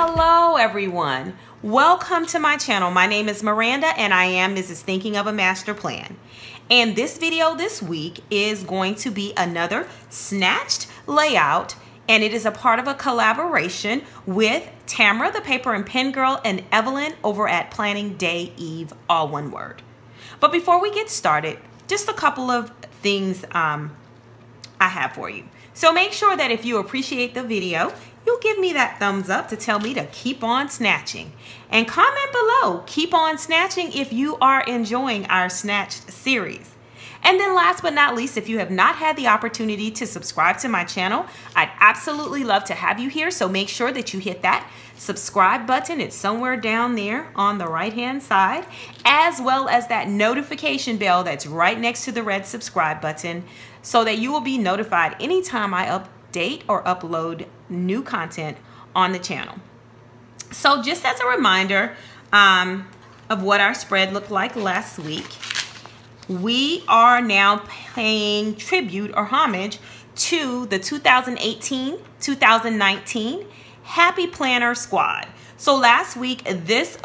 Hello everyone, welcome to my channel. My name is Miranda and I am Mrs. Thinking of a Master Plan. And this video this week is going to be another Snatched layout, and it is a part of a collaboration with Tamara, the paper and pen girl, and Evelyn over at Planning Day Eve, all one word. But before we get started, just a couple of things I have for you. So make sure that if you appreciate the video, you'll give me that thumbs up to tell me to keep on snatching. And comment below, keep on snatching if you are enjoying our Snatched series. And then last but not least, if you have not had the opportunity to subscribe to my channel, I'd absolutely love to have you here. So make sure that you hit that subscribe button. It's somewhere down there on the right-hand side, as well as that notification bell that's right next to the red subscribe button, so that you will be notified anytime I update or upload new content on the channel. So just as a reminder of what our spread looked like last week, we are now paying tribute or homage to the 2018-2019 Happy Planner Squad. So last week, this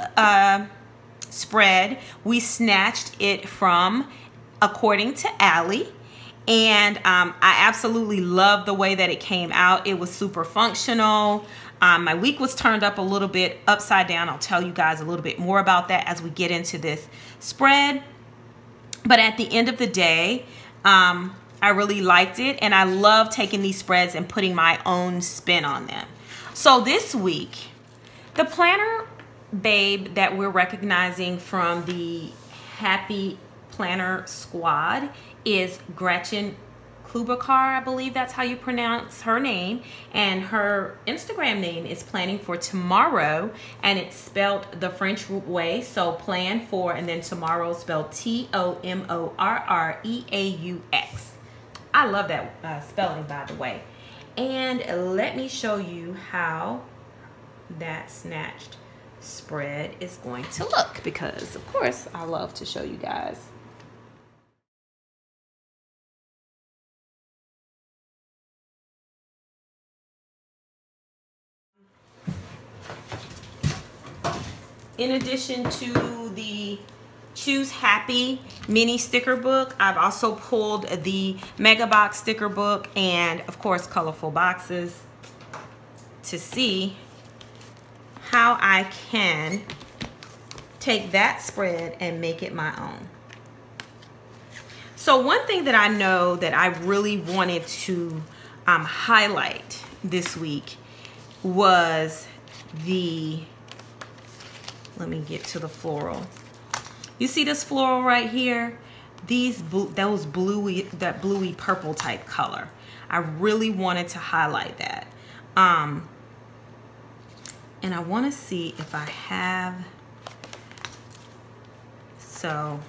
spread, we snatched it from According to Allie. And I absolutely love the way that it came out. It was super functional. My week was turned up a little bit upside down. I'll tell you guys a little bit more about that as we get into this spread. But at the end of the day, I really liked it. And I love taking these spreads and putting my own spin on them. So this week, the planner babe that we're recognizing from the Happy Planner Squad is Gretchen, I believe that's how you pronounce her name, and her Instagram name is Planning for Tomorrow, and it's spelled the French way, so plan for, and then tomorrow spelled T-O-M-O-R-R-E-A-U-X. I love that spelling, by the way. And let me show you how that Snatched spread is going to look, because of course I love to show you guys. In addition to the Choose Happy mini sticker book, I've also pulled the Mega Box sticker book and, of course, colorful boxes to see how I can take that spread and make it my own. So one thing that I know that I really wanted to highlight this week was the, let me get to the floral. You see this floral right here? That bluey purple type color. I really wanted to highlight that. And I want to see if I have, so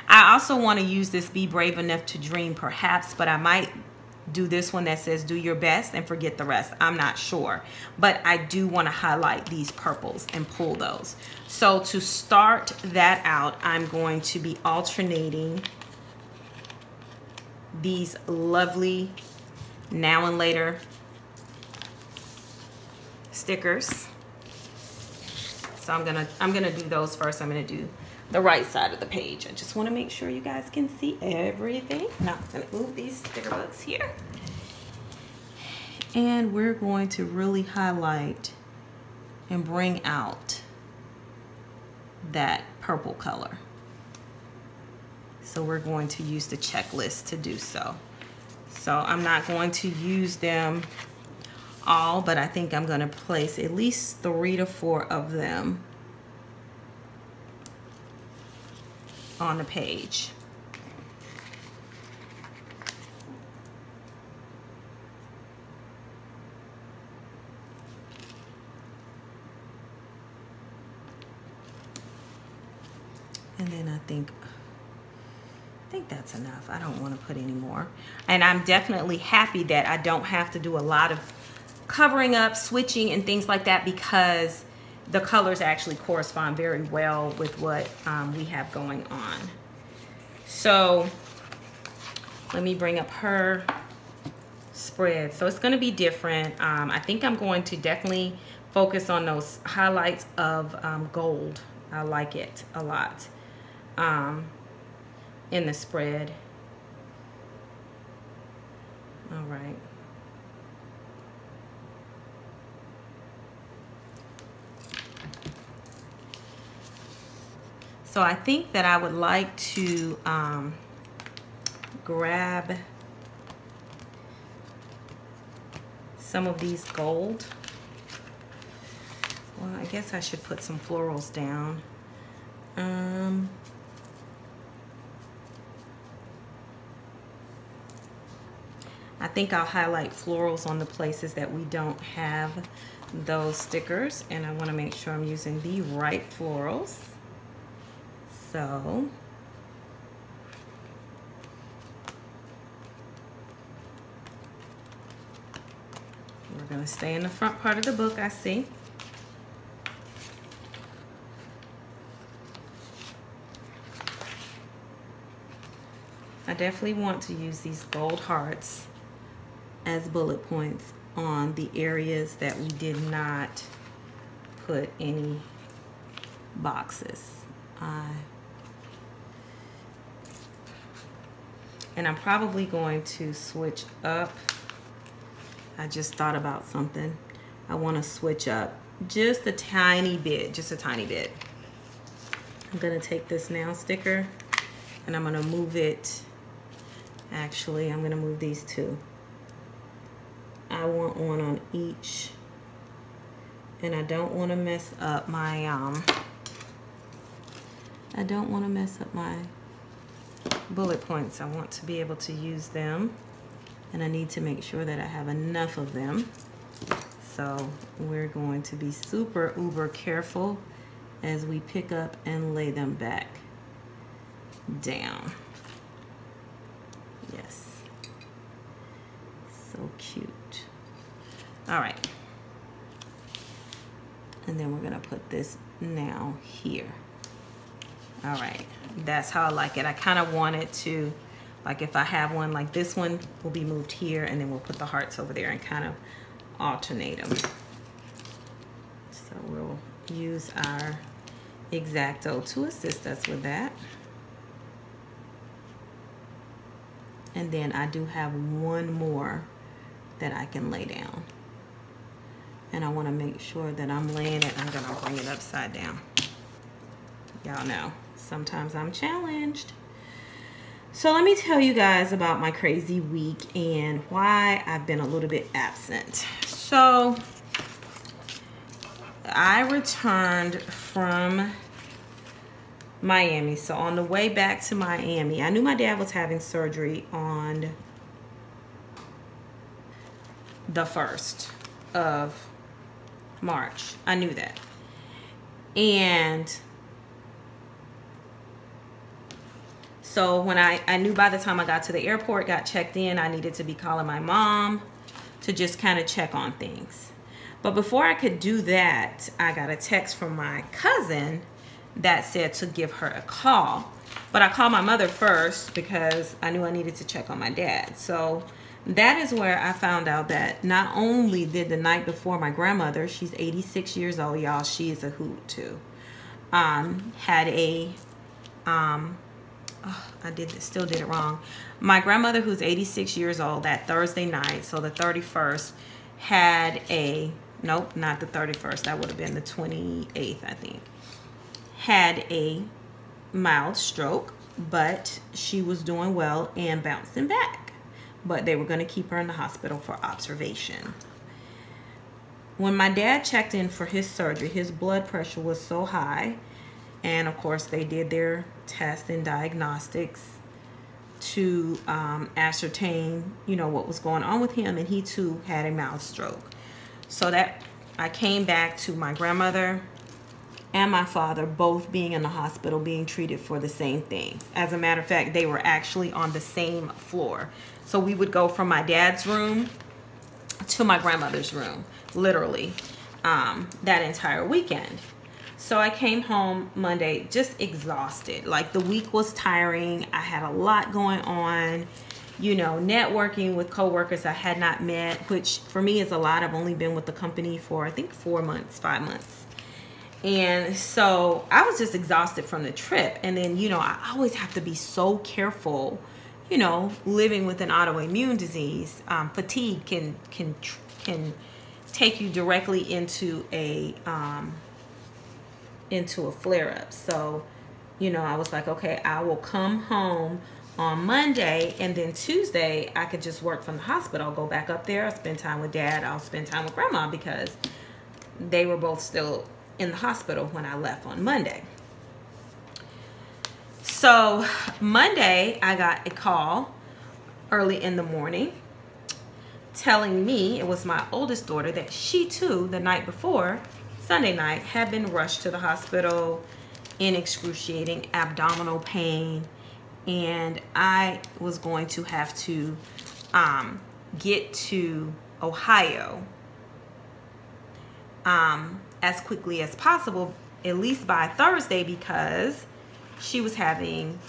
I also want to use this Be Brave Enough to Dream perhaps, but I might do this one that says do your best and forget the rest. I'm not sure, but I do want to highlight these purples and pull those. So to start that out, I'm going to be alternating these lovely Now and Later stickers. So I'm gonna do those first. I'm gonna do the right side of the page. I just want to make sure you guys can see everything. Now I'm going to move these sticker books here. And we're going to really highlight and bring out that purple color. So we're going to use the checklist to do so. So I'm not going to use them all, but I think I'm going to place at least 3 to 4 of them on the page. And then I think that's enough. I don't want to put any more. And I'm definitely happy that I don't have to do a lot of covering up, switching, and things like that, because the colors actually correspond very well with what we have going on. So let me bring up her spread. So it's going to be different. I think I'm going to definitely focus on those highlights of gold. I like it a lot in the spread. All right. So I think that I would like to grab some of these gold. Well, I guess I should put some florals down. I think I'll highlight florals on the places that we don't have those stickers, and I want to make sure I'm using the right florals. So we're going to stay in the front part of the book, I see. I definitely want to use these gold hearts as bullet points on the areas that we did not put any boxes. And I'm probably going to switch up. I just thought about something. I want to switch up just a tiny bit, just a tiny bit. I'm going to take this nail sticker and I'm going to move it. Actually, I'm going to move these two. I want one on each. And I don't want to mess up my bullet points. I want to be able to use them, and I need to make sure that I have enough of them. So we're going to be super uber careful as we pick up and lay them back down. Yes, so cute. All right, and then we're gonna put this now here. All right, that's how I like it. I kind of want it to, like if I have one like this one, will be moved here, and then we'll put the hearts over there and kind of alternate them. So we'll use our X-Acto to assist us with that. And then I do have one more that I can lay down. And I want to make sure that I'm laying it. I'm gonna bring it upside down. Y'all know, sometimes I'm challenged. So let me tell you guys about my crazy week and why I've been a little bit absent. So I returned from Miami. So on the way back to Miami, I knew my dad was having surgery on the 1st of March. I knew that. And so when I knew by the time I got to the airport, got checked in, I needed to be calling my mom to just kind of check on things. But before I could do that, I got a text from my cousin that said to give her a call. But I called my mother first because I knew I needed to check on my dad. So that is where I found out that not only did the night before my grandmother, she's 86 years old, y'all, she is a hoot too, had a, still did it wrong. My grandmother, who's 86 years old, that Thursday night, so the 31st, had a, nope, not the 31st, that would have been the 28th, I think, had a mild stroke, but she was doing well and bouncing back. But they were going to keep her in the hospital for observation. When my dad checked in for his surgery, his blood pressure was so high, and of course they did their tests and diagnostics to ascertain, you know, what was going on with him, and he too had a mild stroke. So that I came back to my grandmother and my father both being in the hospital, being treated for the same thing. As a matter of fact, they were actually on the same floor. So we would go from my dad's room to my grandmother's room, literally, that entire weekend. So I came home Monday just exhausted. Like, the week was tiring. I had a lot going on. you know, networking with coworkers I had not met, which for me is a lot. I've only been with the company for, I think, 4 months, 5 months. And so I was just exhausted from the trip. And then, you know, I always have to be so careful, you know, living with an autoimmune disease. Fatigue can take you directly into a flare-up. So, you know, I was like, okay, I will come home on Monday, and then Tuesday I could just work from the hospital. I'll go back up there, I'll spend time with Dad, I'll spend time with Grandma, because they were both still in the hospital when I left on Monday. So Monday I got a call early in the morning telling me, it was my oldest daughter, that she too, the night before, Sunday night, had been rushed to the hospital in excruciating abdominal pain, and I was going to have to get to Ohio as quickly as possible, at least by Thursday, because she was having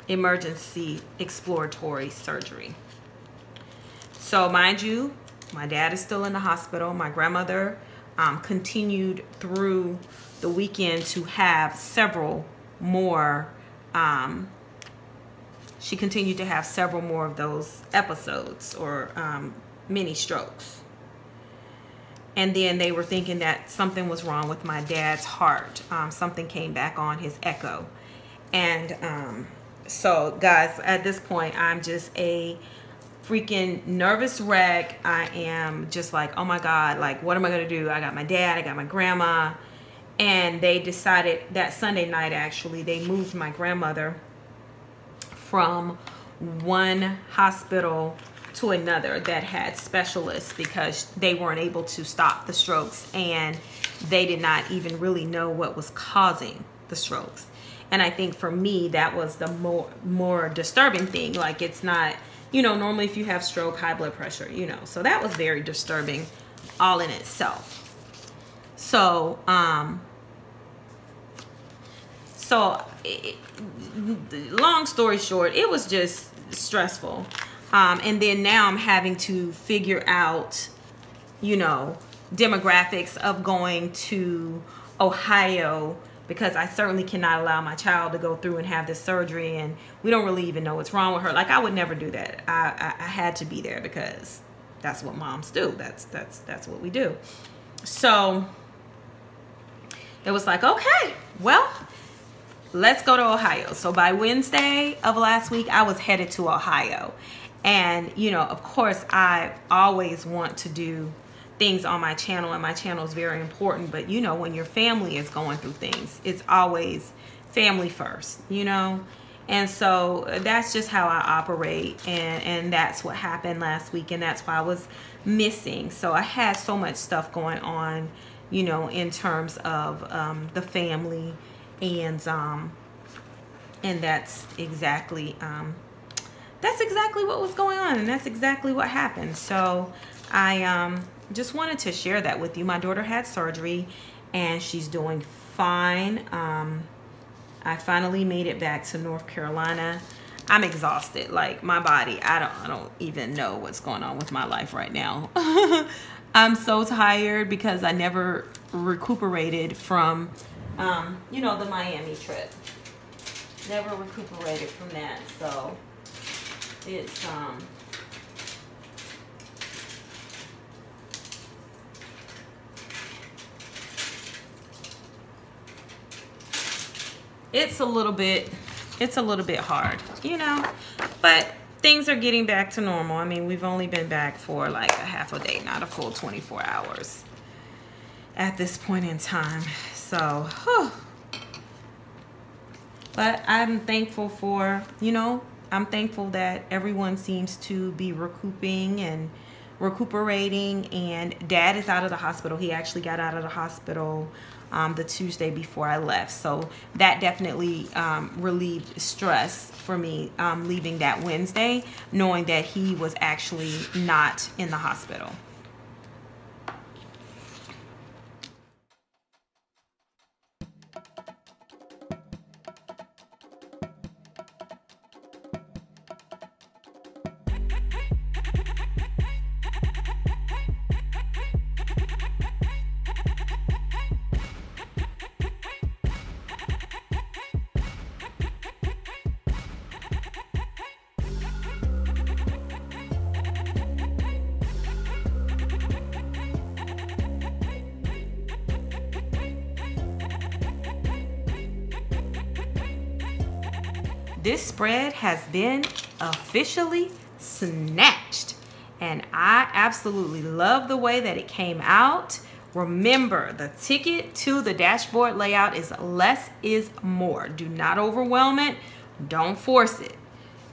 emergency exploratory surgery. So mind you, my dad is still in the hospital. My grandmother continued through the weekend to have several more she continued to have several more of those episodes, or mini strokes. And then they were thinking that something was wrong with my dad's heart. Something came back on his echo. And so guys, at this point, I'm just a freaking nervous wreck. I am just like, oh my God, like, what am I gonna do? I got my dad, I got my grandma. And they decided that Sunday night, actually, they moved my grandmother from one hospital to another that had specialists, because they weren't able to stop the strokes, and they did not even really know what was causing the strokes. And I think for me, that was the more disturbing thing. Like, it's not, you know, normally if you have stroke, high blood pressure, you know, so that was very disturbing all in itself. So, long story short, it was just stressful. And then now I'm having to figure out, you know, demographics of going to Ohio, because I certainly cannot allow my child to go through and have this surgery, and we don't really even know what's wrong with her. Like, I would never do that. I had to be there because that's what moms do. That's what we do. So it was like, okay, well, let's go to Ohio. So by Wednesday of last week, I was headed to Ohio. And, you know, of course, I always want to do things on my channel, and my channel is very important. But, you know, when your family is going through things, it's always family first, you know. And so that's just how I operate. And that's what happened last week. And that's why I was missing. So I had so much stuff going on, you know, in terms of the family. And that's exactly what was going on, and that's exactly what happened. So I just wanted to share that with you. My daughter had surgery, and she's doing fine. I finally made it back to North Carolina. I'm exhausted, like my body. I don't even know what's going on with my life right now. I'm so tired because I never recuperated from you know, the Miami trip. Never recuperated from that. So it's a little bit hard, you know, but things are getting back to normal. I mean, we've only been back for like a half a day, not a full 24 hours at this point in time. So, whew. But I'm thankful for, you know, I'm thankful that everyone seems to be recuperating, and Dad is out of the hospital. He actually got out of the hospital the Tuesday before I left. So that definitely relieved stress for me leaving that Wednesday, knowing that he was actually not in the hospital. this spread has been officially snatched. And I absolutely love the way that it came out. Remember, the ticket to the dashboard layout is less is more. Do not overwhelm it. Don't force it.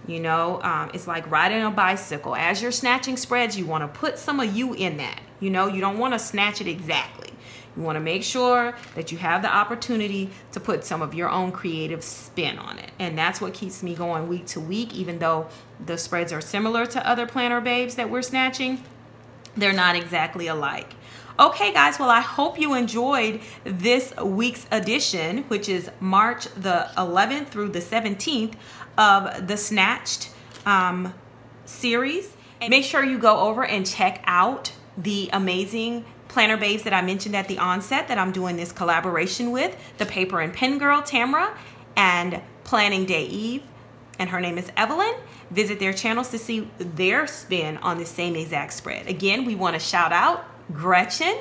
You know, it's like riding a bicycle. As you're snatching spreads, you want to put some of you in that. You know, you don't want to snatch it exactly. You want to make sure that you have the opportunity to put some of your own creative spin on it. And that's what keeps me going week to week, even though the spreads are similar to other planner babes that we're snatching. They're not exactly alike. Okay, guys, well, I hope you enjoyed this week's edition, which is March the 11th through the 17th of the Snatched series. And make sure you go over and check out the amazing planner babes that I mentioned at the onset that I'm doing this collaboration with, the Paper and Pen Girl, Tamra, and Planning Day Eve, and her name is Evelyn. Visit their channels to see their spin on the same exact spread. Again, we want to shout out Gretchen,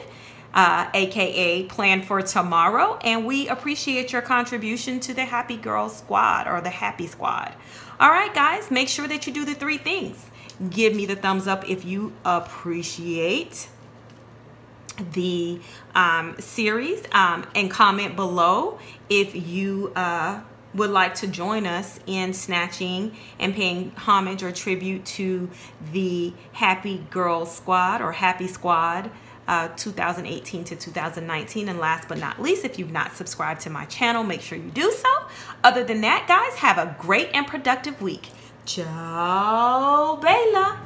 aka Plan for Tomorrow, and we appreciate your contribution to the Happy Girl Squad, or the Happy Squad. All right, guys, make sure that you do the 3 things. Give me the thumbs up if you appreciate the series, and comment below if you would like to join us in snatching and paying homage or tribute to the Happy Girl Squad, or Happy Squad 2018 to 2019. And last but not least, if you've not subscribed to my channel, make sure you do so. Other than that, guys, have a great and productive week. Ciao, Bella.